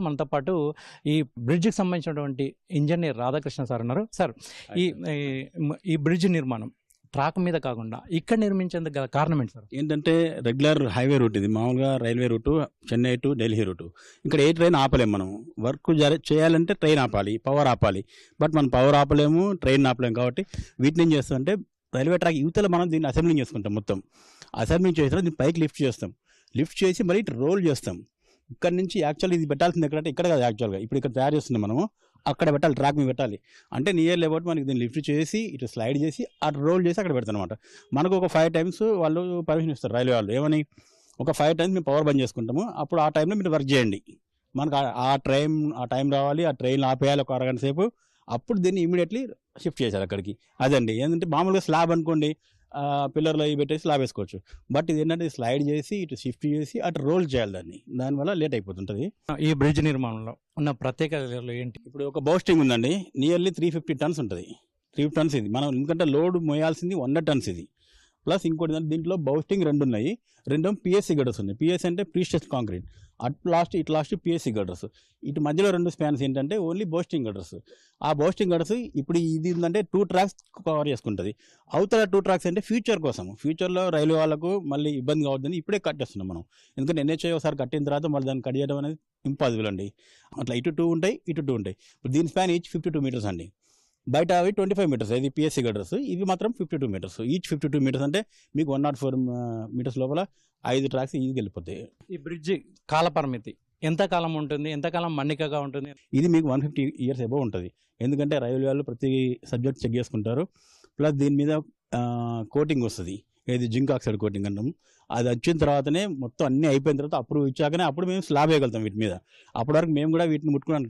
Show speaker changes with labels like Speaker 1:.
Speaker 1: మనతో పాటు ఈ బ్రిడ్జ్‌కి సంబంధించినటువంటి ఇంజినీర్ రాధాకృష్ణ సార్ ఉన్నారు. సార్, ఈ ఈ బ్రిడ్జ్ నిర్మాణం ట్రాక్ మీద కాకుండా ఇక్కడ నిర్మించేందుకు గల కారణం ఏంటి సార్?
Speaker 2: ఏంటంటే రెగ్యులర్ హైవే రూట్ ఇది, మామూలుగా railway route, Chennai to Delhi route. ఇక్కడ ఏ ట్రైన్ ఆపలేము మనం. వర్క్ చేయాలంటే ట్రైన్ ఆపాలి, పవర్ ఆపాలి. బట్ మనం పవర్ ఆపలేము, ట్రైన్ ఆపలేము. కాబట్టి వీటిని ఏం చేస్తామంటే రైల్వే ట్రాక్ యువతల మనం దీన్ని అసెంబ్లింగ్ చేసుకుంటాం. మొత్తం అసెంబ్లింగ్ చేసిన దీన్ని పైకి లిఫ్ట్ చేస్తాం. లిఫ్ట్ చేసి మళ్ళీ ఇటు రోల్ చేస్తాం. ఇక్కడ నుంచి యాక్చువల్లీ ఇది పెట్టాల్సింది ఎక్కడంటే ఇక్కడ కాదు. యాక్చువల్గా ఇప్పుడు ఇక్కడ తయారు చేస్తున్నాం మనము, అక్కడ పెట్టాలి, ట్రాక్ మీద పెట్టాలి. అంటే నియర్లీ అబౌట్ మనకి దీన్ని లిఫ్ట్ చేసి ఇటు స్లైడ్ చేసి అటు రోల్ చేసి అక్కడ పెడతాం అనమాట. మనకు ఒక 5 times వాళ్ళు పర్మిషన్ ఇస్తారు రైల్వే వాళ్ళు. ఏమని, ఒక 5 times మేము పవర్ బంద్ చేసుకుంటాము, అప్పుడు ఆ టైంలో మీరు వర్క్ చేయండి. మనకు ఆ టైం రావాలి, ఆ ట్రైన్ ఆపేయాలి ఒక అరగంట సేపు, అప్పుడు దీన్ని ఇమీడియట్లీ షిఫ్ట్ చేశారు అక్కడికి. అదండి. ఏంటంటే మామూలుగా స్లాబ్ అనుకోండి, పిల్లర్లో అవి పెట్టేసి స్లాబ్ వేసుకోవచ్చు. బట్ ఇది ఏంటంటే స్లైడ్ చేసి ఇటు షిఫ్ట్ చేసి అటు రోల్ చేయాలి దాన్ని. దానివల్ల లేట్ అయిపోతుంటుంది.
Speaker 1: ఈ బ్రిడ్జ్ నిర్మాణంలో ఉన్న ప్రత్యేకతలు ఏంటి?
Speaker 2: ఇప్పుడు ఒక బౌస్టింగ్ ఉందండి, నియర్లీ 350 tons ఉంటుంది. 350 tons ఇది మనం, ఎందుకంటే లోడ్ మోయాల్సింది 100 tons ఇది. ప్లస్ ఇంకోటి దీంట్లో బౌస్టింగ్ 2 ఉన్నాయి. 2 పిఎస్సి గడర్స్ ఉన్నాయి. పిఎస్సి అంటే ప్రీస్ట్రెస్ కాంక్రీట్. ఇటు లాస్ట్ పిఎస్సి గడర్స్. ఇటు మధ్యలో 2 స్పాన్స్ ఏంటంటే ఓన్లీ బౌస్టింగ్ గడర్స్. ఆ బౌస్టింగ్ గడర్స్ ఇప్పుడు ఇది ఏంటంటే 2 tracks కవర్ చేసుకుంటుంది. అవతల 2 tracks అంటే ఫ్యూచర్ కోసం, ఫ్యూచర్లో రైల్వే వాళ్ళకు మళ్ళీ ఇబ్బంది కావద్దని ఇప్పుడే కట్టేస్తున్నాం మనం. ఎందుకంటే ఎన్హెచ్ఐ ఒకసారి కట్టిన తర్వాత మళ్ళీ దాన్ని కట్ చేయడం అనేది ఇంపాసిబుల్ అండి. అట్లా ఇటు 2 ఉంటాయి, ఇటు 2 ఉంటాయి. ఇప్పుడు దీని స్పాన్ ఈచ్ 52 meters అండి. బయట అవి 25 meters, ఇది పిఎస్సి గడర్స్. ఇవి మాత్రం 52 meters. ఈచ్ 52 meters అంటే మీకు 104 meters లోపల 5 tracks ఈజీగా వెళ్ళిపోతాయి.
Speaker 1: ఈ బ్రిడ్జ్ కాల పరిమితి ఎంతకాలం ఉంటుంది, ఎంతకాలం మన్నికగా ఉంటుంది?
Speaker 2: ఇది మీకు 150 years అబౌవ్ ఉంటుంది. ఎందుకంటే రైల్వే వాళ్ళు ప్రతి సబ్జెక్ట్ చెక్ చేసుకుంటారు. ప్లస్ దీని మీద కోటింగ్ వస్తుంది, ఏది జింక్ ఆక్సైడ్ కోటింగ్ అంటాం. అది వచ్చిన తర్వాతనే మొత్తం అన్నీ అయిపోయిన తర్వాత అప్పుడు ఇచ్చాకనే అప్పుడు మేము స్లాబ్ వేయగలుగుతాం వీటి మీద. అప్పటి వరకు మేము కూడా వీటిని ముట్టుకోవడానికి